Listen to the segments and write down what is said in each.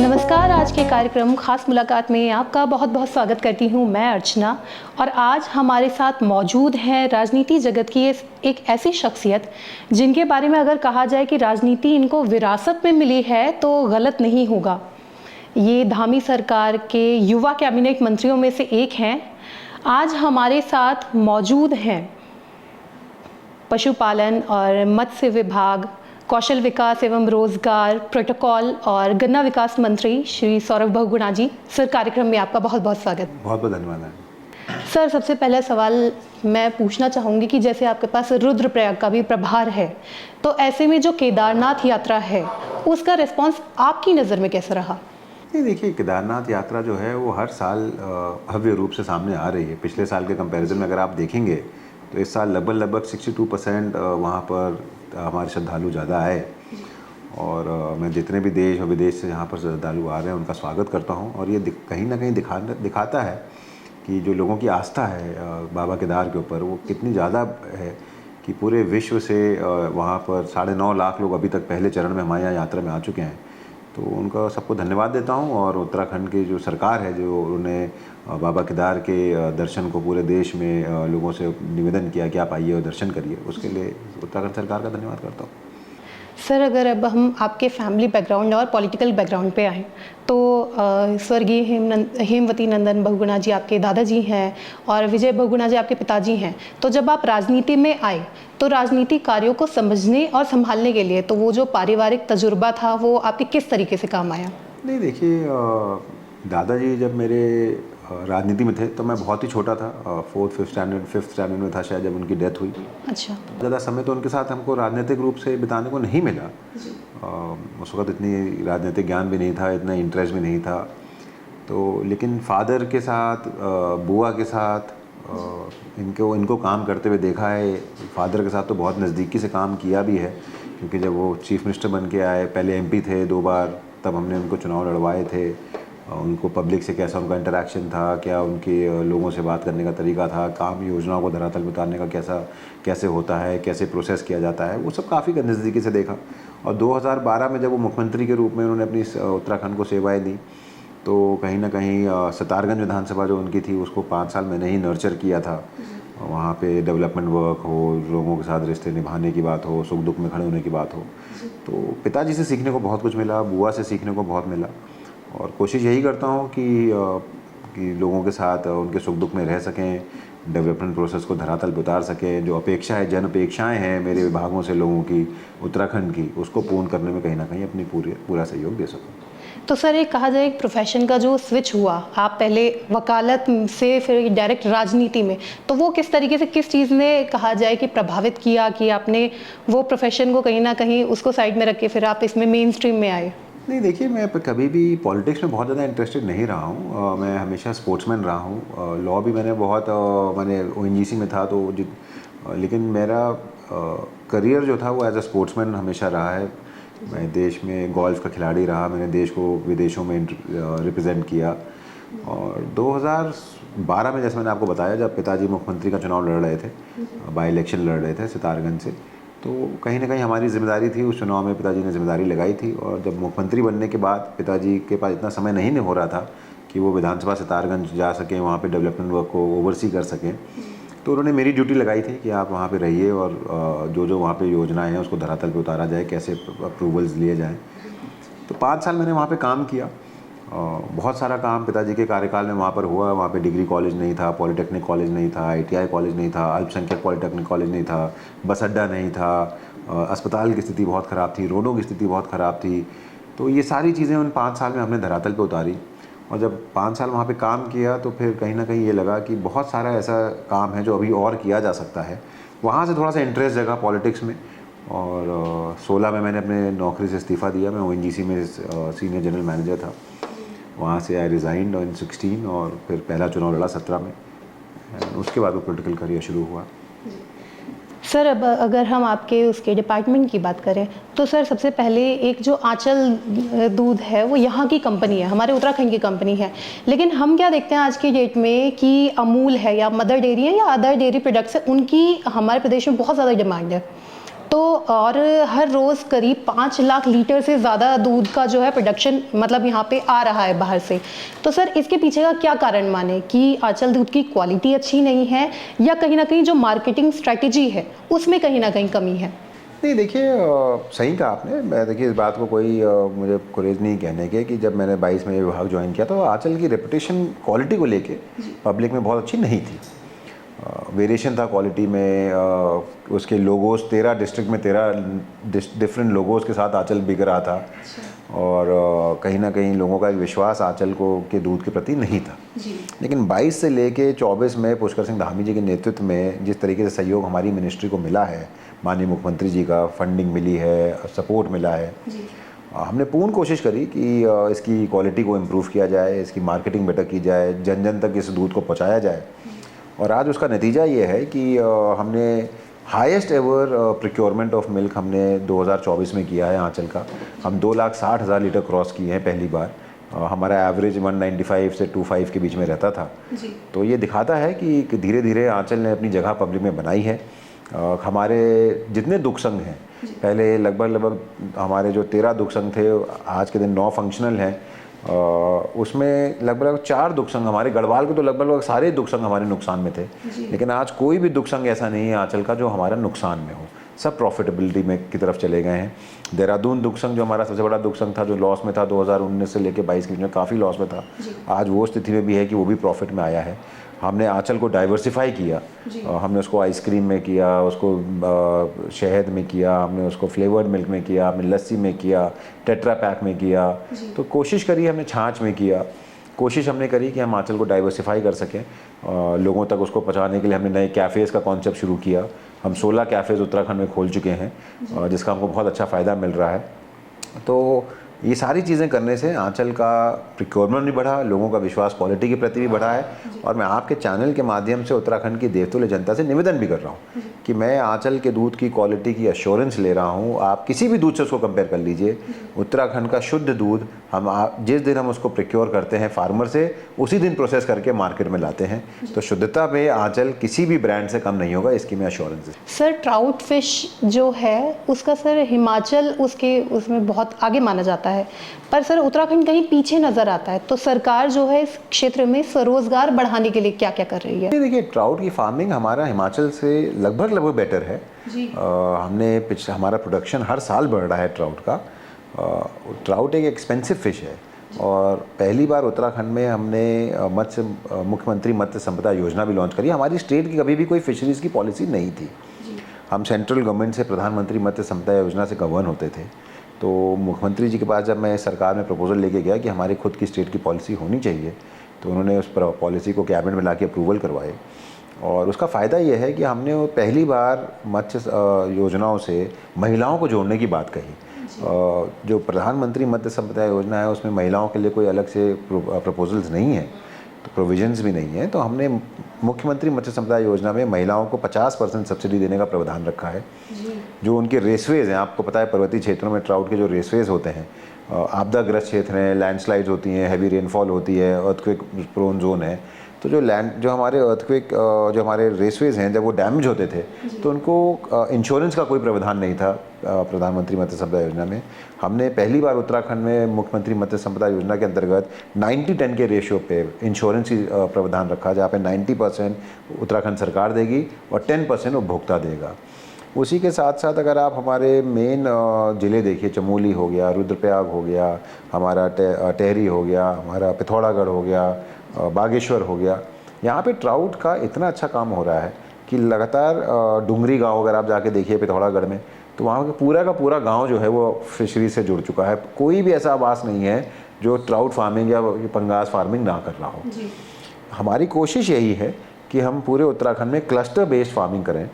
नमस्कार। आज के कार्यक्रम खास मुलाकात में आपका बहुत बहुत स्वागत करती हूँ मैं अर्चना। और आज हमारे साथ मौजूद हैं राजनीति जगत की एक ऐसी शख्सियत जिनके बारे में अगर कहा जाए कि राजनीति इनको विरासत में मिली है तो गलत नहीं होगा। ये धामी सरकार के युवा कैबिनेट मंत्रियों में से एक हैं। आज हमारे साथ मौजूद हैं पशुपालन और मत्स्य विभाग, कौशल विकास एवं रोजगार, प्रोटोकॉल और गन्ना विकास मंत्री श्री सौरभ बहुगुणा जी। सर, कार्यक्रम में आपका बहुत बहुत स्वागत। बहुत बहुत धन्यवाद है। सर, सबसे पहला सवाल मैं पूछना चाहूँगी कि जैसे आपके पास रुद्रप्रयाग का भी प्रभार है, तो ऐसे में जो केदारनाथ यात्रा है उसका रिस्पॉन्स आपकी नज़र में कैसा रहा? नहीं, देखिए, केदारनाथ यात्रा जो है वो हर साल भव्य रूप से सामने आ रही है। पिछले साल के कंपैरिजन में अगर आप देखेंगे तो इस साल लगभग 62% वहाँ पर हमारे श्रद्धालु ज़्यादा आए। और मैं जितने भी देश और विदेश से यहाँ पर श्रद्धालु आ रहे हैं उनका स्वागत करता हूँ। और ये कहीं ना कहीं दिखाता है कि जो लोगों की आस्था है बाबा केदार के ऊपर वो कितनी ज़्यादा है कि पूरे विश्व से वहाँ पर 9.5 लाख लोग अभी तक पहले चरण में हमारे यहाँ यात्रा में आ चुके हैं। तो उनका सबको धन्यवाद देता हूँ। और उत्तराखंड की जो सरकार है जो उन्होंने बाबा केदार के दर्शन को पूरे देश में लोगों से निवेदन किया कि आप आइए और दर्शन करिए, उसके लिए उत्तराखंड सरकार का धन्यवाद करता हूँ। सर, अगर अब हम आपके फैमिली बैकग्राउंड और पॉलिटिकल बैकग्राउंड पे आएँ तो स्वर्गीय हेमवती नंदन बहुगुणा जी आपके दादाजी हैं और विजय बहुगुणा जी आपके पिताजी हैं। तो जब आप राजनीति में आए तो राजनीति कार्यों को समझने और संभालने के लिए तो वो जो पारिवारिक तजुर्बा था वो आपके किस तरीके से काम आया? नहीं, देखिए, दादाजी जब मेरे राजनीति में थे तो मैं बहुत ही छोटा था, 5th स्टैंडर्ड में था शायद जब उनकी डेथ हुई। अच्छा। ज़्यादा समय तो उनके साथ हमको राजनीतिक रूप से बिताने को नहीं मिला। उस वक्त इतनी राजनीतिक ज्ञान भी नहीं था, इतना इंटरेस्ट भी नहीं था। तो लेकिन फादर के साथ, बुआ के साथ इनको काम करते हुए देखा है। फादर के साथ तो बहुत नज़दीकी से काम किया भी है, क्योंकि जब वो चीफ मिनिस्टर बन के आए, पहले एमपी थे 2 बार, तब हमने उनको चुनाव लड़वाए थे। उनको पब्लिक से कैसा उनका इंटरेक्शन था, क्या उनके लोगों से बात करने का तरीका था, काम योजनाओं को धरातल में उतारने का कैसे होता है, कैसे प्रोसेस किया जाता है, वो सब काफ़ी नज़दीकी से देखा। और 2012 में जब वो मुख्यमंत्री के रूप में उन्होंने अपनी उत्तराखंड को सेवाएं दी तो कहीं ना कहीं सितारगंज विधानसभा जो उनकी थी उसको 5 साल मैंने ही नर्चर किया था। वहाँ पे डेवलपमेंट वर्क हो, लोगों के साथ रिश्ते निभाने की बात हो, सुख दुख में खड़े होने की बात हो। तो पिताजी से सीखने को बहुत कुछ मिला, बुआ से सीखने को बहुत मिला। और कोशिश यही करता हूँ कि लोगों के साथ उनके सुख दुख में रह सकें, डेवलपमेंट प्रोसेस को धरातल पर उतार सकें। जो अपेक्षा है, जन अपेक्षाएँ हैं मेरे विभागों से लोगों की, उत्तराखंड की, उसको पूर्ण करने में कहीं ना कहीं अपनी पूरा सहयोग दे सकूँ। तो सर, एक कहा जाए एक प्रोफेशन का जो स्विच हुआ, आप पहले वकालत से फिर डायरेक्ट राजनीति में, तो वो किस तरीके से, किस चीज़ ने कहा जाए कि प्रभावित किया कि आपने वो प्रोफेशन को कहीं ना कहीं उसको साइड में रख के फिर आप इसमें मेन स्ट्रीम में आए? नहीं, देखिए, मैं कभी भी पॉलिटिक्स में बहुत ज़्यादा इंटरेस्टेड नहीं रहा हूँ। मैं हमेशा स्पोर्ट्समैन रहा हूँ। लॉ भी मैंने मैंने ONGC में था तो लेकिन मेरा करियर जो था वो एज अ स्पोर्ट्समैन हमेशा रहा है। मैं देश में गोल्फ का खिलाड़ी रहा, मैंने देश को विदेशों में रिप्रेजेंट किया। और 2012 में, जैसे मैंने आपको बताया, जब पिताजी मुख्यमंत्री का चुनाव लड़ रहे थे, बाई इलेक्शन लड़ रहे थे सितारगंज से, तो कहीं ना कहीं हमारी जिम्मेदारी थी, उस चुनाव में पिताजी ने जिम्मेदारी लगाई थी। और जब मुख्यमंत्री बनने के बाद पिताजी के पास इतना समय नहीं हो रहा था कि वो विधानसभा सितारगंज जा सकें, वहाँ पे डेवलपमेंट वर्क को ओवरसी कर सकें, तो उन्होंने मेरी ड्यूटी लगाई थी कि आप वहाँ पे रहिए और जो वहाँ पे योजनाएं हैं उसको धरातल पे उतारा जाए, कैसे अप्रूवल्स लिए जाएँ। तो 5 साल मैंने वहाँ पे काम किया। बहुत सारा काम पिताजी के कार्यकाल में वहाँ पर हुआ। वहाँ पे डिग्री कॉलेज नहीं था, पॉलिटेक्निक कॉलेज नहीं था, ITI कॉलेज नहीं था, अल्पसंख्यक पॉलिटेक्निक कॉलेज नहीं था, बस अड्डा नहीं था, अस्पताल की स्थिति बहुत ख़राब थी, रोडों की स्थिति बहुत ख़राब थी। तो ये सारी चीज़ें उन 5 साल में हमने धरातल पे उतारी। और जब 5 साल वहाँ पे काम किया तो फिर कहीं ना कहीं ये लगा कि बहुत सारा ऐसा काम है जो अभी और किया जा सकता है। वहाँ से थोड़ा सा इंटरेस्ट जगा पॉलिटिक्स में। और 16 में मैंने अपने नौकरी से इस्तीफ़ा दिया। मैं ONGC में सीनियर जनरल मैनेजर था। वहाँ से आई रिज़ाइंड इन 16 और फिर पहला चुनाव लड़ा 17 में। उसके बाद वो पॉलिटिकल करियर शुरू हुआ। सर, अब अगर हम आपके उसके डिपार्टमेंट की बात करें तो सर, सबसे पहले एक जो आंचल दूध है वो यहाँ की कंपनी है, हमारे उत्तराखंड की कंपनी है। लेकिन हम क्या देखते हैं आज की डेट में कि अमूल है या मदर डेयरी है या अदर डेयरी प्रोडक्ट्स है, उनकी हमारे प्रदेश में बहुत ज़्यादा डिमांड है। तो और हर रोज़ करीब 5 लाख लीटर से ज़्यादा दूध का जो है प्रोडक्शन मतलब यहाँ पे आ रहा है बाहर से। तो सर इसके पीछे का क्या कारण माने कि आंचल दूध की क्वालिटी अच्छी नहीं है या कहीं ना कहीं जो मार्केटिंग स्ट्रेटेजी है उसमें कहीं ना कहीं कमी है? नहीं देखिए, सही कहा आपने। मैं देखिए इस बात को कोई मुझे गुरेज नहीं कहने के कि जब मैंने 22 में ये विभाग ज्वाइन किया तो आंचल की रेपुटेशन क्वालिटी को लेके पब्लिक में बहुत अच्छी नहीं थी। वेरिएशन था क्वालिटी में, उसके लोगोस 13 डिस्ट्रिक्ट में 13 डिफरेंट लोगोस के साथ आंचल बिक रहा था। और कहीं ना कहीं लोगों का एक विश्वास आंचल को के दूध के प्रति नहीं था। लेकिन 22 से लेके 24 में पुष्कर सिंह धामी जी के नेतृत्व में जिस तरीके से सहयोग हमारी मिनिस्ट्री को मिला है, माननीय मुख्यमंत्री जी का फंडिंग मिली है, सपोर्ट मिला है, हमने पूर्ण कोशिश करी कि इसकी क्वालिटी को इम्प्रूव किया जाए, इसकी मार्केटिंग बेटर की जाए, जन जन तक इस दूध को पहुँचाया जाए। और आज उसका नतीजा ये है कि हमने highest ever procurement of milk हमने 2024 में किया है आंचल का। हम 2,60,000 लीटर क्रॉस किए हैं पहली बार। हमारा एवरेज 195 से 25 के बीच में रहता था जी। तो ये दिखाता है कि धीरे धीरे आंचल ने अपनी जगह पब्लिक में बनाई है। हमारे जितने दुख संघ हैं, पहले लगभग हमारे जो 13 दुख संघ थे, आज के दिन 9 फंक्शनल हैं। उसमें लगभग 4 दुख संघ हमारे गढ़वाल के, तो लगभग सारे दुख संघ हमारे नुकसान में थे। लेकिन आज कोई भी दुख संघ ऐसा नहीं है आंचल का जो हमारा नुकसान में हो, सब प्रॉफिटेबिलिटी में की तरफ चले गए हैं। देहरादून दुख संघ जो हमारा सबसे बड़ा दुख संघ था, जो लॉस में था 2019 से लेकर 22 के बीच में, काफ़ी लॉस में था, आज वो स्थिति में भी है कि वो भी प्रॉफिट में आया है। हमने आंचल को डाइवर्सिफाई किया, हमने उसको आइसक्रीम में किया, उसको शहद में किया, हमने उसको फ्लेवर्ड मिल्क में किया, हमने लस्सी में किया, टेट्रा पैक में किया। तो कोशिश करी हमने छाछ में किया, कोशिश हमने करी कि हम आंचल को डाइवर्सिफाई कर सकें। लोगों तक उसको पहुंचाने के लिए हमने नए कैफ़ेज़ का कॉन्सेप्ट शुरू किया। हम 16 कैफ़ेज़ उत्तराखंड में खोल चुके हैं, जिसका हमको बहुत अच्छा फ़ायदा मिल रहा है। तो ये सारी चीज़ें करने से आंचल का प्रोक्योरमेंट भी बढ़ा, लोगों का विश्वास क्वालिटी के प्रति भी बढ़ा है। और मैं आपके चैनल के माध्यम से उत्तराखंड की देवतुल्य जनता से निवेदन भी कर रहा हूँ कि मैं आंचल के दूध की क्वालिटी की एश्योरेंस ले रहा हूँ। आप किसी भी दूध से उसको कंपेयर कर लीजिए, उत्तराखंड का शुद्ध दूध जिस दिन हम उसको प्रोक्योर करते हैं फार्मर से, उसी दिन प्रोसेस करके मार्केट में लाते हैं। तो शुद्धता में आंचल किसी भी ब्रांड से कम नहीं होगा, इसकी मैं एश्योरेंस है। सर ट्राउट फिश जो है उसका सर हिमाचल उसमें बहुत आगे माना जाता है, पर सर उत्तराखंड कहीं पीछे नजर आता है। तो सरकार जो है इस क्षेत्र में स्वरोजगार बढ़ाने के लिए क्या क्या कर रही है? देखिए, ट्राउट की फार्मिंग हमारा हिमाचल से लगभग बेटर है जी। हमारा प्रोडक्शन हर साल बढ़ रहा है ट्राउट का। ट्राउट एक एक्सपेंसिव फिश है और पहली बार उत्तराखंड में हमने मुख्यमंत्री मत्स्य संपदा योजना भी लॉन्च करी। हमारी स्टेट की कभी भी कोई फिशरीज़ की पॉलिसी नहीं थी। हम सेंट्रल गवर्नमेंट से प्रधानमंत्री मत्स्य संपदा योजना से गवर्न होते थे। तो मुख्यमंत्री जी के पास जब मैं सरकार में प्रपोजल लेके गया कि हमारी खुद की स्टेट की पॉलिसी होनी चाहिए, तो उन्होंने उस पॉलिसी को कैबिनेट में लाके अप्रूवल करवाए। और उसका फ़ायदा ये है कि हमने पहली बार मत्स्य योजनाओं से महिलाओं को जोड़ने की बात कही। जो प्रधानमंत्री मत्स्य संपदा योजना है उसमें महिलाओं के लिए कोई अलग से प्रपोजल्स नहीं है, तो प्रोविजंस भी नहीं है। तो हमने मुख्यमंत्री मत्स्य संपदा योजना में महिलाओं को 50% सब्सिडी देने का प्रावधान रखा है। जो उनके रेसवेज हैं, आपको पता है पर्वतीय क्षेत्रों में ट्राउट के जो रेसवेज होते हैं, आपदाग्रस्त क्षेत्र हैं, लैंडस्लाइड्स होती हैं, हैवी रेनफॉल होती है, अर्थक्वेक प्रोन जोन है। तो जो हमारे अर्थक्वेक जो हमारे रेसवेज हैं, जब वो डैमेज होते थे तो उनको इंश्योरेंस का कोई प्रावधान नहीं था प्रधानमंत्री मत्स्य संपदा योजना में। हमने पहली बार उत्तराखंड में मुख्यमंत्री मत्स्य संपदा योजना के अंतर्गत 90-10 के रेशियो पे इंश्योरेंस की प्रावधान रखा, जहाँ पे 90% उत्तराखंड सरकार देगी और 10% उपभोक्ता देगा। उसी के साथ साथ अगर आप हमारे मेन ज़िले देखिए, चमोली हो गया, रुद्रप्रयाग हो गया, हमारा टेहरी हो गया, हमारा पिथौरागढ़ हो गया, बागेश्वर हो गया, यहाँ पे ट्राउट का इतना अच्छा काम हो रहा है कि लगातार डुंगरी गांव अगर आप जाके देखिए पिथौरागढ़ में, तो वहाँ का पूरा गांव जो है वो फिशरी से जुड़ चुका है। कोई भी ऐसा आवास नहीं है जो ट्राउट फार्मिंग या पंगास फार्मिंग ना कर रहा हो। हमारी कोशिश यही है कि हम पूरे उत्तराखंड में क्लस्टर बेस्ड फार्मिंग करें।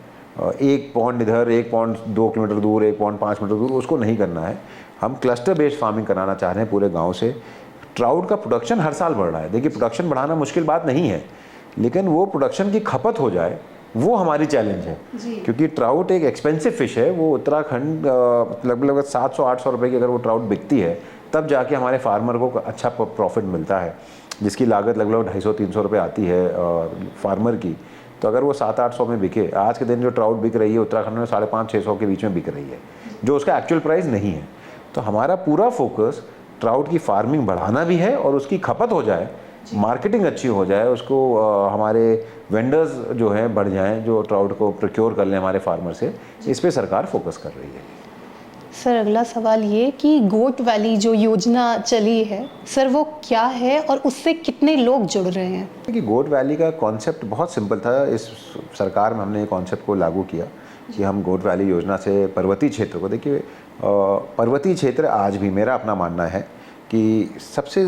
एक पॉन्ड इधर, एक पॉन्ड 2 किलोमीटर दूर, एक पॉन्ड 5 मीटर दूर, उसको नहीं करना है। हम क्लस्टर बेस्ड फार्मिंग कराना चाह रहे हैं पूरे गांव से। ट्राउट का प्रोडक्शन हर साल बढ़ रहा है। देखिए, प्रोडक्शन बढ़ाना मुश्किल बात नहीं है, लेकिन वो प्रोडक्शन की खपत हो जाए, वो हमारी चैलेंज है। क्योंकि ट्राउट एक एक्सपेंसिव फिश है। वो उत्तराखंड लगभग 700-800 रुपये की अगर वो ट्राउट बिकती है, तब जाके हमारे फार्मर को अच्छा प्रॉफिट मिलता है, जिसकी लागत लगभग 250-300 रुपये आती है फार्मर की। तो अगर वो 700-800 में बिके, आज के दिन जो ट्राउट बिक रही है उत्तराखंड में 550-600 के बीच में बिक रही है, जो उसका एक्चुअल प्राइस नहीं है। तो हमारा पूरा फोकस ट्राउट की फार्मिंग बढ़ाना भी है और उसकी खपत हो जाए, मार्केटिंग अच्छी हो जाए, उसको हमारे वेंडर्स जो हैं बढ़ जाएं, जो ट्राउट को प्रोक्योर कर लें हमारे फार्मर से, इस पे सरकार फोकस कर रही है। सर अगला सवाल ये कि गोट वैली जो योजना चली है सर, वो क्या है और उससे कितने लोग जुड़ रहे हैं? कि गोट वैली का कॉन्सेप्ट बहुत सिंपल था। इस सरकार में हमने ये कॉन्सेप्ट को लागू किया कि हम गोट वैली योजना से पर्वतीय क्षेत्र को, देखिए पर्वतीय क्षेत्र आज भी मेरा अपना मानना है कि सबसे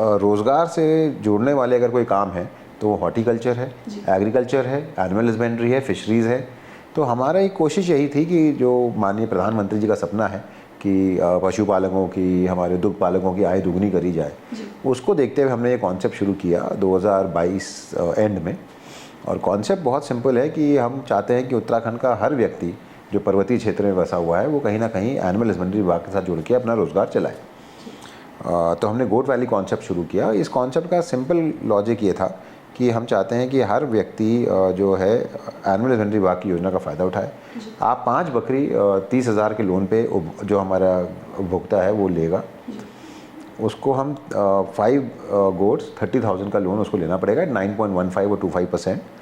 रोज़गार से जोड़ने वाले अगर कोई काम है तो वो हॉर्टिकल्चर है, एग्रीकल्चर है, एनिमल हस्बेंड्री है, फिशरीज़ है। तो हमारा एक कोशिश यही थी कि जो माननीय प्रधानमंत्री जी का सपना है कि पशुपालकों की, हमारे दुग्ध पालकों की आय दुगनी करी जाए, उसको देखते हुए हमने ये कॉन्सेप्ट शुरू किया 2022 एंड में। और कॉन्सेप्ट बहुत सिंपल है कि हम चाहते हैं कि उत्तराखंड का हर व्यक्ति जो पर्वतीय क्षेत्र में बसा हुआ है वो कहीं ना कहीं एनिमल हस्बेंड्री विभाग के साथ जुड़ के अपना रोज़गार चलाए। तो हमने गोट वैली कॉन्सेप्ट शुरू किया। इस कॉन्सेप्ट का सिंपल लॉजिक ये था कि हम चाहते हैं कि हर व्यक्ति जो है एनिमल हस्बेंड्री विभाग की योजना का फ़ायदा उठाए। आप 5 बकरी 30,000 के लोन पे जो हमारा उपभोक्ता है वो लेगा, उसको हम 5 गोट्स 30,000 का लोन उसको लेना पड़ेगा 9.15 और 25%।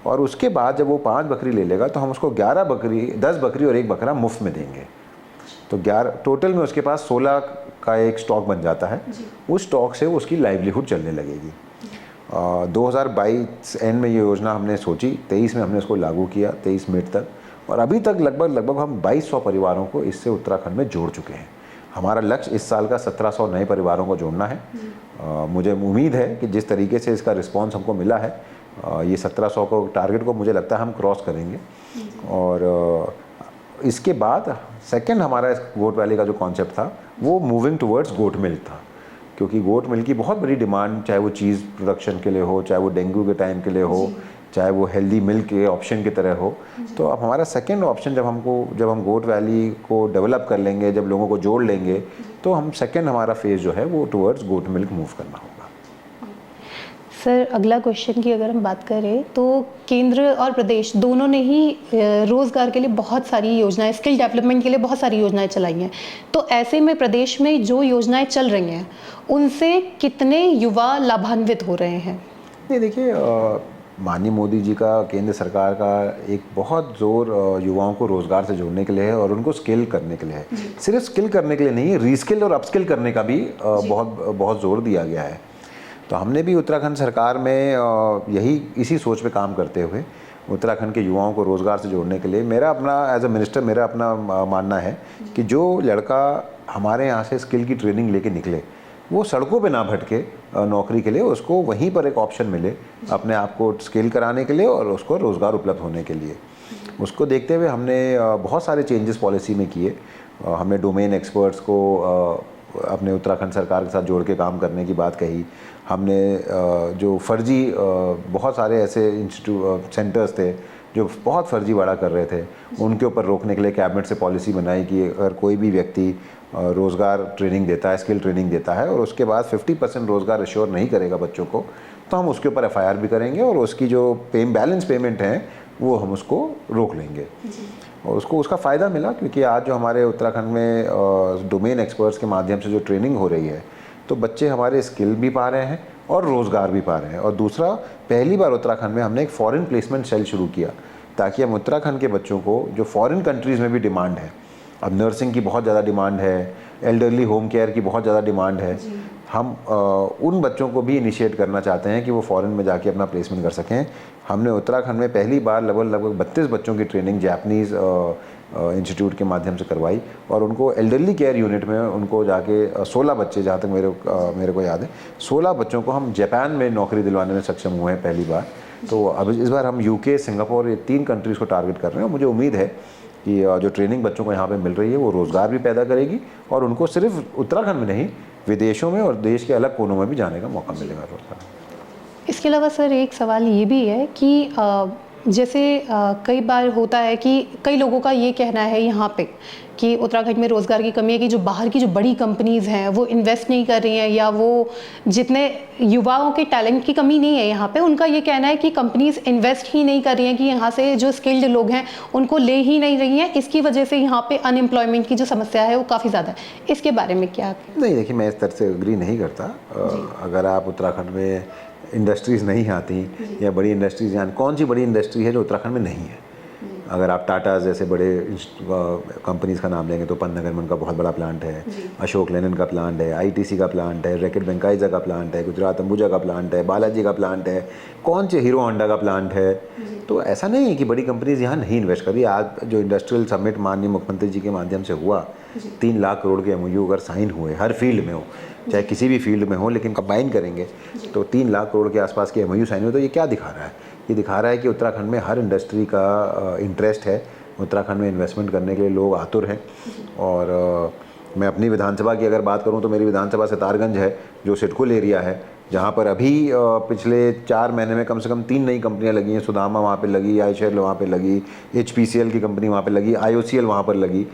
और उसके बाद जब वो 5 बकरी ले लेगा तो हम उसको 10 बकरी और 1 बकरा मुफ्त में देंगे। तो 11 टोटल में उसके पास 16 का एक स्टॉक बन जाता है। उस स्टॉक से उसकी लाइवलीहुड चलने लगेगी। 2022 एंड में ये योजना हमने सोची, 23 में हमने इसको लागू किया, 23 मिड तक, और अभी तक लगभग हम 2200 परिवारों को इससे उत्तराखंड में जोड़ चुके हैं। हमारा लक्ष्य इस साल का 1700 नए परिवारों को जोड़ना है। मुझे उम्मीद है कि जिस तरीके से इसका रिस्पांस हमको मिला है, ये 1700 को टारगेट को मुझे लगता है हम क्रॉस करेंगे। और इसके बाद सेकंड हमारा इस गोट वैली का जो कॉन्सेप्ट था वो मूविंग टुवर्ड्स गोट मिल्क था, क्योंकि गोट मिल्क की बहुत बड़ी डिमांड, चाहे वो चीज़ प्रोडक्शन के लिए हो, चाहे वो डेंगू के टाइम के लिए हो, चाहे वो हेल्दी मिल्क के ऑप्शन की तरह हो। तो अब हमारा सेकंड ऑप्शन जब हम गोट वैली को डेवलप कर लेंगे, जब लोगों को जोड़ लेंगे, तो हम सेकंड हमारा फेज़ जो है वो टुवर्ड्स गोट मिल्क मूव करना होगा। सर अगला क्वेश्चन की अगर हम बात करें तो केंद्र और प्रदेश दोनों ने ही रोज़गार के लिए बहुत सारी योजनाएं, स्किल डेवलपमेंट के लिए बहुत सारी योजनाएं चलाई हैं। तो ऐसे में प्रदेश में जो योजनाएं चल रही हैं उनसे कितने युवा लाभान्वित हो रहे हैं? नहीं, देखिए माननीय मोदी जी का, केंद्र सरकार का एक बहुत ज़ोर युवाओं को रोज़गार से जोड़ने के लिए है और उनको स्किल करने के लिए है। सिर्फ स्किल करने के लिए नहीं, रीस्किल और अपस्किल करने का भी बहुत ज़ोर दिया गया है। तो हमने भी उत्तराखंड सरकार में इसी सोच पे काम करते हुए उत्तराखंड के युवाओं को रोज़गार से जोड़ने के लिए, मेरा अपना एज अ मिनिस्टर मेरा अपना मानना है कि जो लड़का हमारे यहाँ से स्किल की ट्रेनिंग लेके निकले वो सड़कों पे ना भटके नौकरी के लिए, उसको वहीं पर एक ऑप्शन मिले अपने आप को स्किल कराने के लिए और उसको रोज़गार उपलब्ध होने के लिए। उसको देखते हुए हमने बहुत सारे चेंजेस पॉलिसी में किए। हमने डोमेन एक्सपर्ट्स को अपने उत्तराखंड सरकार के साथ जोड़ के काम करने की बात कही। हमने जो फर्जी बहुत सारे ऐसे सेंटर्स थे जो बहुत फर्जीवाड़ा कर रहे थे, उनके ऊपर रोकने के लिए कैबिनेट से पॉलिसी बनाई कि अगर कोई भी व्यक्ति रोज़गार ट्रेनिंग देता है, स्किल ट्रेनिंग देता है और उसके बाद 50% रोज़गार एश्योर नहीं करेगा बच्चों को, तो हम उसके ऊपर FIR भी करेंगे और उसकी जो बैलेंस पेमेंट है वो हम उसको रोक लेंगे। और उसको उसका फ़ायदा मिला क्योंकि आज जो हमारे उत्तराखंड में डोमेन एक्सपर्ट्स के माध्यम से जो ट्रेनिंग हो रही है, तो बच्चे हमारे स्किल भी पा रहे हैं और रोज़गार भी पा रहे हैं। और दूसरा, पहली बार उत्तराखंड में हमने एक फॉरेन प्लेसमेंट सेल शुरू किया ताकि हम उत्तराखंड के बच्चों को, जो फॉरेन कंट्रीज़ में भी डिमांड है, अब नर्सिंग की बहुत ज़्यादा डिमांड है, एल्डरली होम केयर की बहुत ज़्यादा डिमांड है, हम उन बच्चों को भी इनिशिएट करना चाहते हैं कि वो फॉरेन में जाके अपना प्लेसमेंट कर सकें। हमने उत्तराखंड में पहली बार लगभग 32 बच्चों की ट्रेनिंग जापानीज़ इंस्टीट्यूट के माध्यम से करवाई और उनको एल्डरली केयर यूनिट में उनको जाके 16 बच्चे, जहाँ तक मेरे को याद है, 16 बच्चों को हम जापान में नौकरी दिलवाने में सक्षम हुए हैं पहली बार। तो अब इस बार हम UK, सिंगापुर, ये 3 कंट्रीज़ को टारगेट कर रहे हैं। मुझे उम्मीद है कि जो ट्रेनिंग बच्चों को यहाँ पे मिल रही है वो रोज़गार भी पैदा करेगी और उनको सिर्फ उत्तराखंड में नहीं, विदेशों में और देश के अलग कोनों में भी जाने का मौका मिलेगा रोज़गार। इसके अलावा सर एक सवाल ये भी है कि जैसे कई बार होता है कि कई लोगों का ये कहना है यहाँ पे कि उत्तराखंड में रोज़गार की कमी है कि जो बाहर की जो बड़ी कंपनीज़ हैं वो इन्वेस्ट नहीं कर रही हैं, या वो जितने युवाओं के टैलेंट की कमी नहीं है यहाँ पे, उनका ये कहना है कि कंपनीज़ इन्वेस्ट ही नहीं कर रही हैं, कि यहाँ से जो स्किल्ड लोग हैं उनको ले ही नहीं रही हैं, इसकी वजह से यहाँ पे अनएम्प्लॉयमेंट की जो समस्या है वो काफ़ी ज़्यादा है। इसके बारे में क्या? नहीं, देखिए, मैं इस तरह से एग्री नहीं करता। अगर आप उत्तराखंड में इंडस्ट्रीज़ नहीं आती या बड़ी इंडस्ट्रीज़, यहाँ कौन सी बड़ी इंडस्ट्री है जो उत्तराखंड में नहीं है? अगर आप टाटा जैसे बड़े कंपनीज़ का नाम लेंगे तो पन्नागर में उनका बहुत बड़ा प्लांट है, अशोक लेलैंड का प्लांट है, आईटीसी का प्लांट है, रैकेट वेंकाइजा का प्लांट है, गुजरात अंबुजा का प्लांट है, बालाजी का प्लांट है, कौन से हीरो होंडा का प्लांट है। तो ऐसा नहीं है कि बड़ी कंपनीज़ यहाँ नहीं इन्वेस्ट कर रही। आज जो इंडस्ट्रियल समिट माननीय मुख्यमंत्री जी के माध्यम से हुआ, 3 लाख करोड़ के MOU अगर साइन हुए, हर फील्ड में हो, चाहे किसी भी फील्ड में हो, लेकिन कंबाइन करेंगे तो 3 लाख करोड़ के आसपास के MOU साइन हुए। तो ये क्या दिखा रहा है? ये दिखा रहा है कि उत्तराखंड में हर इंडस्ट्री का इंटरेस्ट है, उत्तराखंड में इन्वेस्टमेंट करने के लिए लोग आतुर हैं। और मैं अपनी विधानसभा की अगर बात करूं तो मेरी विधानसभा सितारगंज है, जो सिडकुल एरिया है, जहां पर अभी पिछले 4 महीने में कम से कम 3 नई कंपनियां लगी हैं। सुदामा वहाँ पे लगी, आईशेल वहाँ पे लगी, HPCL की कंपनी वहाँ पे लगी, IOCL वहाँ पर लगी।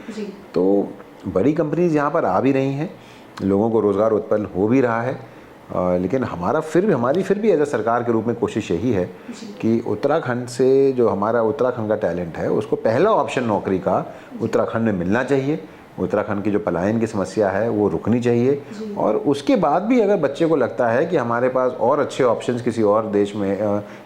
तो बड़ी कंपनीज यहाँ पर आ भी रही हैं, लोगों को रोज़गार उत्पन्न हो भी रहा है। लेकिन हमारी फिर भी एज ए सरकार के रूप में कोशिश यही है कि उत्तराखंड से जो हमारा उत्तराखंड का टैलेंट है उसको पहला ऑप्शन नौकरी का उत्तराखंड में मिलना चाहिए। उत्तराखंड की जो पलायन की समस्या है वो रुकनी चाहिए। और उसके बाद भी अगर बच्चे को लगता है कि हमारे पास और अच्छे ऑप्शंस किसी और देश में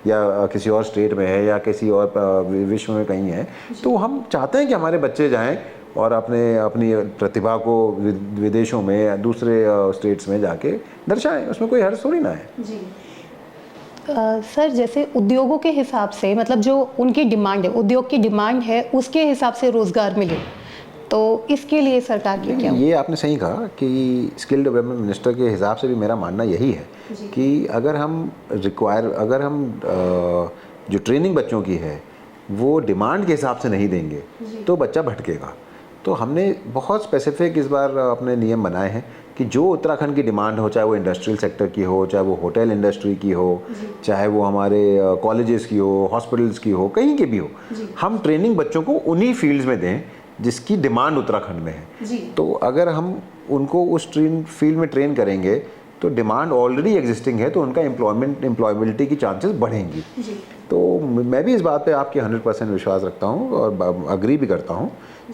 या किसी और स्टेट में है या किसी और विश्व में कहीं है, तो हम चाहते हैं कि हमारे बच्चे जाएं और अपनी प्रतिभा को विदेशों में या दूसरे स्टेट्स में जाके दर्शाएं। उसमें कोई हर्ज थोड़ी ना है। जी। सर, जैसे उद्योगों के हिसाब से, मतलब जो उनकी डिमांड है, उद्योग की डिमांड है, उसके हिसाब से रोज़गार मिले, तो इसके लिए सरकार की क्या? ये आपने सही कहा कि स्किल डेवलपमेंट मिनिस्टर के हिसाब से भी मेरा मानना यही है कि अगर हम जो ट्रेनिंग बच्चों की है वो डिमांड के हिसाब से नहीं देंगे तो बच्चा भटकेगा। तो हमने बहुत स्पेसिफिक इस बार अपने नियम बनाए हैं कि जो उत्तराखंड की डिमांड हो, चाहे वो इंडस्ट्रियल सेक्टर की हो, चाहे वो होटल इंडस्ट्री की हो, चाहे वो हमारे कॉलेजेस की हो, हॉस्पिटल्स की हो, कहीं की भी हो, हम ट्रेनिंग बच्चों को उन्हीं फील्ड्स में दें जिसकी डिमांड उत्तराखंड में है। तो अगर हम उनको उस फील्ड में ट्रेन करेंगे तो डिमांड ऑलरेडी एग्जिस्टिंग है, तो उनका एम्प्लॉयबिलिटी की चांसेस बढ़ेंगी। तो मैं भी इस बात पे आपके 100% विश्वास रखता हूँ और अग्री भी करता हूँ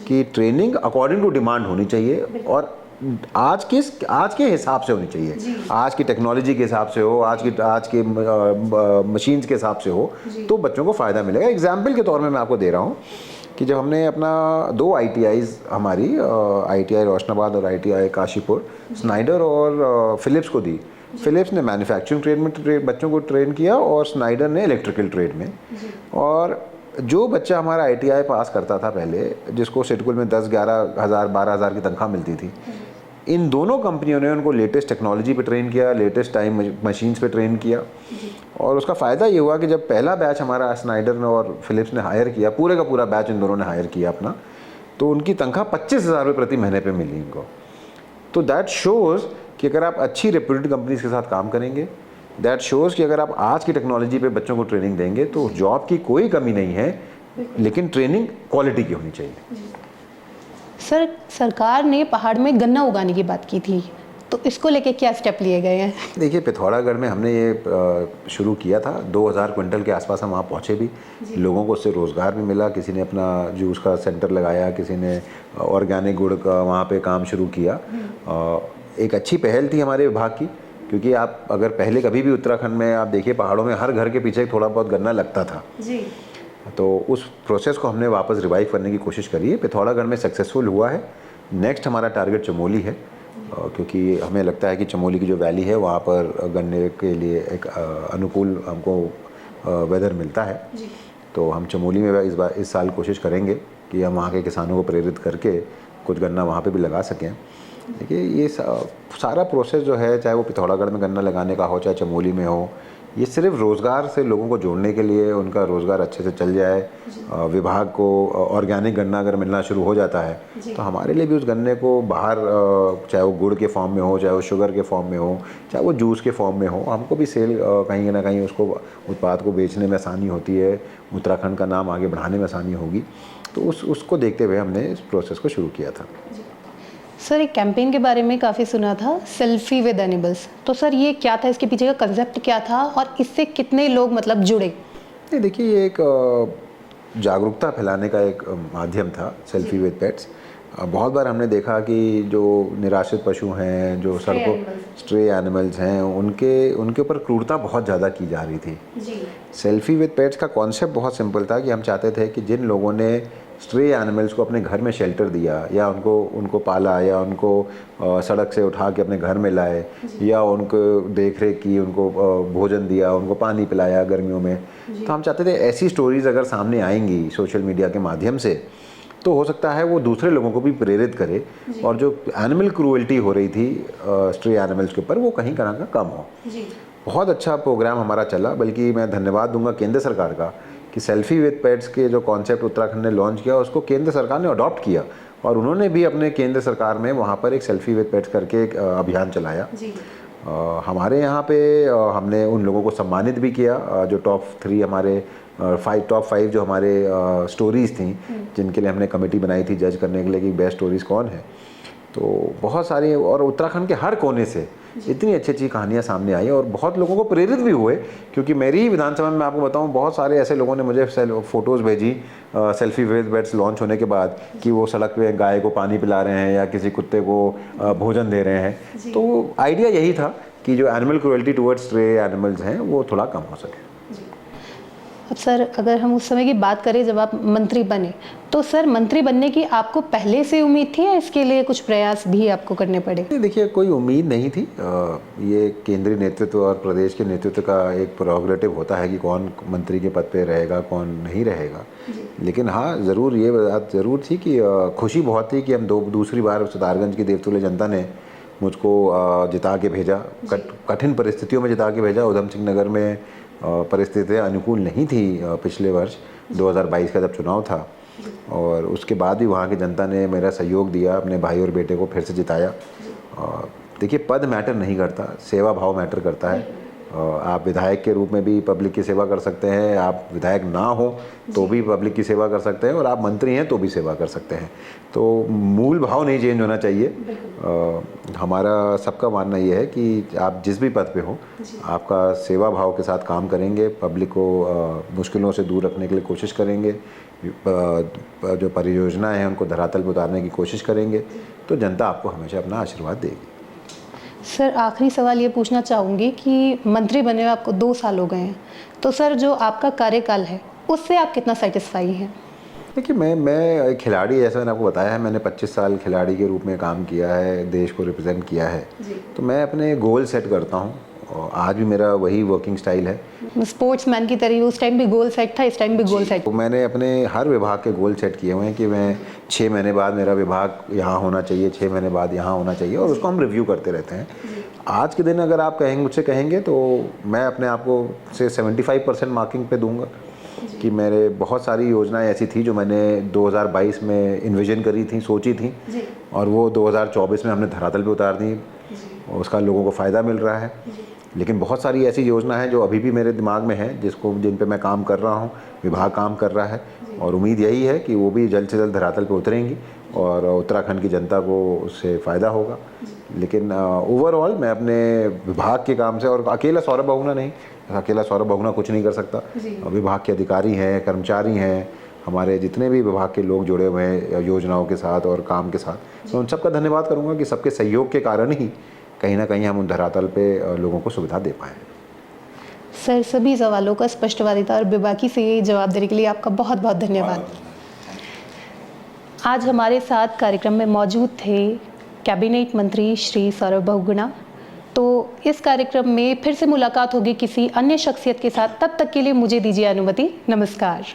कि ट्रेनिंग अकॉर्डिंग टू डिमांड होनी चाहिए और आज के हिसाब से होनी चाहिए। आज की टेक्नोलॉजी के हिसाब से हो, आज के मशीन्स के हिसाब से हो, तो बच्चों को फ़ायदा मिलेगा। एग्जाम्पल के तौर में मैं आपको दे रहा हूँ कि जब हमने अपना 2 ITIs हमारी ITI रोशनाबाद और ITI काशीपुर स्नाइडर और फिलिप्स को दी। फिलिप्स ने मैन्युफैक्चरिंग ट्रेड में बच्चों को ट्रेन किया और स्नाइडर ने इलेक्ट्रिकल ट्रेड में। और जो बच्चा हमारा ITI पास करता था पहले, जिसको सिडकुल में 10-11 हज़ार 12 हज़ार की तनख्वाह मिलती थी, इन दोनों कंपनियों ने उनको लेटेस्ट टेक्नोलॉजी पे ट्रेन किया, लेटेस्ट टाइम मशीन्स पे ट्रेन किया। और उसका फ़ायदा ये हुआ कि जब पहला बैच हमारा स्नाइडर ने और फिलिप्स ने हायर किया, पूरे का पूरा बैच इन दोनों ने हायर किया अपना, तो उनकी तनख्वाह 25,000 रुपये प्रति महीने पे मिली इनको। तो दैट शोज़ कि अगर आप अच्छी रेप्यूटेड कंपनीज के साथ काम करेंगे, दैट शोज़ कि अगर आप आज की टेक्नोलॉजी पे बच्चों को ट्रेनिंग देंगे तो जॉब की कोई कमी नहीं है, लेकिन ट्रेनिंग क्वालिटी की होनी चाहिए। सर, सरकार ने पहाड़ में गन्ना उगाने की बात की थी, तो इसको लेके क्या स्टेप लिए गए हैं? देखिए, पिथौरागढ़ में हमने ये शुरू किया था, 2000 क्विंटल के आसपास हम वहाँ पहुँचे भी। लोगों को उससे रोज़गार भी मिला, किसी ने अपना जूस का सेंटर लगाया, किसी ने ऑर्गेनिक गुड़ का वहाँ पे काम शुरू किया। एक अच्छी पहल थी हमारे विभाग की, क्योंकि आप अगर पहले कभी भी उत्तराखंड में आप देखिए, पहाड़ों में हर घर के पीछे थोड़ा बहुत गन्ना लगता था। तो उस प्रोसेस को हमने वापस रिवाइव करने की कोशिश करी है। पिथौरागढ़ में सक्सेसफुल हुआ है। नेक्स्ट हमारा टारगेट चमोली है, क्योंकि हमें लगता है कि चमोली की जो वैली है वहाँ पर गन्ने के लिए एक अनुकूल हमको वेदर मिलता है। तो हम चमोली में इस साल कोशिश करेंगे कि हम वहाँ के किसानों को प्रेरित करके कुछ गन्ना वहाँ पे भी लगा सकें। देखिए, ये सारा प्रोसेस जो है, चाहे वो पिथौरागढ़ में गन्ना लगाने का हो, चाहे चमोली में हो, ये सिर्फ रोज़गार से लोगों को जोड़ने के लिए, उनका रोज़गार अच्छे से चल जाए, विभाग को ऑर्गेनिक गन्ना अगर मिलना शुरू हो जाता है तो हमारे लिए भी उस गन्ने को बाहर, चाहे वो गुड़ के फॉर्म में हो, चाहे वो शुगर के फॉर्म में हो, चाहे वो जूस के फॉर्म में हो, हमको भी सेल कहीं ना कहीं उसको उत्पाद को बेचने में आसानी होती है, उत्तराखंड का नाम आगे बढ़ाने में आसानी होगी। तो उसको देखते हुए हमने इस प्रोसेस को शुरू किया था। सर, एक कैंपेन के बारे में काफ़ी सुना था, सेल्फी विद एनिमल्स। तो सर ये क्या था, इसके पीछे का कंसेप्ट क्या था और इससे कितने लोग मतलब जुड़े? नहीं, देखिए, ये एक जागरूकता फैलाने का एक माध्यम था, सेल्फी विद पेट्स। बहुत बार हमने देखा कि जो निराश्रित पशु हैं, जो सड़कों स्ट्रे एनिमल्स हैं, उनके ऊपर क्रूरता बहुत ज़्यादा की जा रही थी। सेल्फी विद पेट्स का कॉन्सेप्ट बहुत सिंपल था कि हम चाहते थे कि जिन लोगों ने स्ट्रे एनिमल्स को अपने घर में शेल्टर दिया, या उनको पाला, या उनको सड़क से उठा के अपने घर में लाए, या उनको देख रेख की, उनको भोजन दिया, उनको पानी पिलाया गर्मियों में, तो हम चाहते थे ऐसी स्टोरीज़ अगर सामने आएंगी सोशल मीडिया के माध्यम से तो हो सकता है वो दूसरे लोगों को भी प्रेरित करे, और जो एनिमल क्रूएल्टी हो रही थी स्ट्रे एनिमल्स के ऊपर, वो कहीं का कम हो। बहुत अच्छा प्रोग्राम हमारा चला, बल्कि मैं धन्यवाद दूंगा केंद्र सरकार का कि सेल्फी विद पेट्स के जो कॉन्सेप्ट उत्तराखंड ने लॉन्च किया, उसको केंद्र सरकार ने अडॉप्ट किया, और उन्होंने भी अपने केंद्र सरकार में वहाँ पर एक सेल्फी विद पेट्स करके एक अभियान चलाया। हमारे यहाँ पे हमने उन लोगों को सम्मानित भी किया जो टॉप 3 हमारे टॉप 5 जो हमारे स्टोरीज़ थी, जिनके लिए हमने कमेटी बनाई थी जज करने के लिए कि बेस्ट स्टोरीज़ कौन है। तो बहुत सारी, और उत्तराखंड के हर कोने से इतनी अच्छी अच्छी कहानियाँ सामने आई, और बहुत लोगों को प्रेरित भी हुए, क्योंकि मेरी ही विधानसभा में, मैं आपको बताऊं, बहुत सारे ऐसे लोगों ने मुझे फ़ोटोज़ भेजी सेल्फी विद पेट्स लॉन्च होने के बाद कि वो सड़क पे गाय को पानी पिला रहे हैं या किसी कुत्ते को भोजन दे रहे हैं। तो आइडिया यही था कि जो animal cruelty towards stray animals हैं वो थोड़ा कम हो सके। अब सर, अगर हम उस समय की बात करें जब आप मंत्री बने, तो सर मंत्री बनने की आपको पहले से उम्मीद थी या इसके लिए कुछ प्रयास भी आपको करने पड़े? देखिए, कोई उम्मीद नहीं थी। ये केंद्रीय नेतृत्व और प्रदेश के नेतृत्व का एक प्रोग्रेटिव होता है कि कौन मंत्री के पद पे रहेगा, कौन नहीं रहेगा। लेकिन हाँ, ज़रूर ये बात ज़रूर थी कि खुशी बहुत थी कि हम दूसरी बार सितारगंज की देवतुल्य जनता ने मुझको जिता के भेजा, कठिन परिस्थितियों में जिता के भेजा। उधम सिंह नगर में परिस्थितियाँ अनुकूल नहीं थी पिछले वर्ष 2022 का जब चुनाव था, और उसके बाद भी वहाँ की जनता ने मेरा सहयोग दिया, अपने भाई और बेटे को फिर से जिताया। देखिए, पद मैटर नहीं करता, सेवा भाव मैटर करता है। आप विधायक के रूप में भी पब्लिक की सेवा कर सकते हैं, आप विधायक ना हो तो भी पब्लिक की सेवा कर सकते हैं, और आप मंत्री हैं तो भी सेवा कर सकते हैं। तो मूल भाव नहीं चेंज होना चाहिए। हमारा सबका मानना ये है कि आप जिस भी पद पे हो, आपका सेवा भाव के साथ काम करेंगे, पब्लिक को मुश्किलों से दूर रखने के लिए कोशिश करेंगे, जो परियोजनाएं हैं उनको धरातल पर उतारने की कोशिश करेंगे, तो जनता आपको हमेशा अपना आशीर्वाद देगी। सर, आखिरी सवाल ये पूछना चाहूँगी कि मंत्री बने हुए आपको 2 साल हो गए हैं, तो सर जो आपका कार्यकाल है उससे आप कितना सेटिस्फाई हैं? देखिए, मैं एक खिलाड़ी, जैसा मैंने आपको बताया है, मैंने 25 साल खिलाड़ी के रूप में काम किया है, देश को रिप्रेजेंट किया है। तो मैं अपने गोल सेट करता हूँ, और आज भी मेरा वही वर्किंग स्टाइल है। स्पोर्ट्समैन की तरह उस टाइम भी गोल सेट था, इस टाइम भी गोल सेट। तो मैंने अपने हर विभाग के गोल सेट किए हुए हैं कि मैं 6 महीने बाद मेरा विभाग यहाँ होना चाहिए, 6 महीने बाद यहाँ होना चाहिए, और उसको हम रिव्यू करते रहते हैं। आज के दिन अगर आप मुझसे कहेंगे तो मैं अपने आप को से 75% मार्किंग पे दूंगा कि मेरे बहुत सारी योजनाएं ऐसी थी जो मैंने 2022 में इन्विजन करी थी, सोची थी, और वो 2024 में हमने धरातल पे उतार दी, और उसका लोगों को फ़ायदा मिल रहा है। लेकिन बहुत सारी ऐसी योजना है जो अभी भी मेरे दिमाग में है, जिन पे मैं काम कर रहा हूँ, विभाग काम कर रहा है, और उम्मीद यही है कि वो भी जल्द से जल्द धरातल पे उतरेंगी और उत्तराखंड की जनता को उससे फ़ायदा होगा। लेकिन ओवरऑल मैं अपने विभाग के काम से, और अकेला सौरभ बहुगुणा नहीं, अकेला सौरभ बहुगुणा कुछ नहीं कर सकता। विभाग के अधिकारी हैं, कर्मचारी हैं, हमारे जितने भी विभाग के लोग जुड़े हुए हैं योजनाओं के साथ और काम के साथ, तो उन सबका धन्यवाद करूँगा कि सबके सहयोग के कारण ही कहीं ना कहीं हम उन धरातल पे लोगों को सुविधा दे पाएँ। सर, सभी सवालों का स्पष्टवादिता और बेबाकी से जवाब देने के लिए आपका बहुत बहुत धन्यवाद। आज हमारे साथ कार्यक्रम में मौजूद थे कैबिनेट मंत्री श्री सौरभ बहुगुणा। तो इस कार्यक्रम में फिर से मुलाकात होगी किसी अन्य शख्सियत के साथ, तब तक के लिए मुझे दीजिए अनुमति। नमस्कार।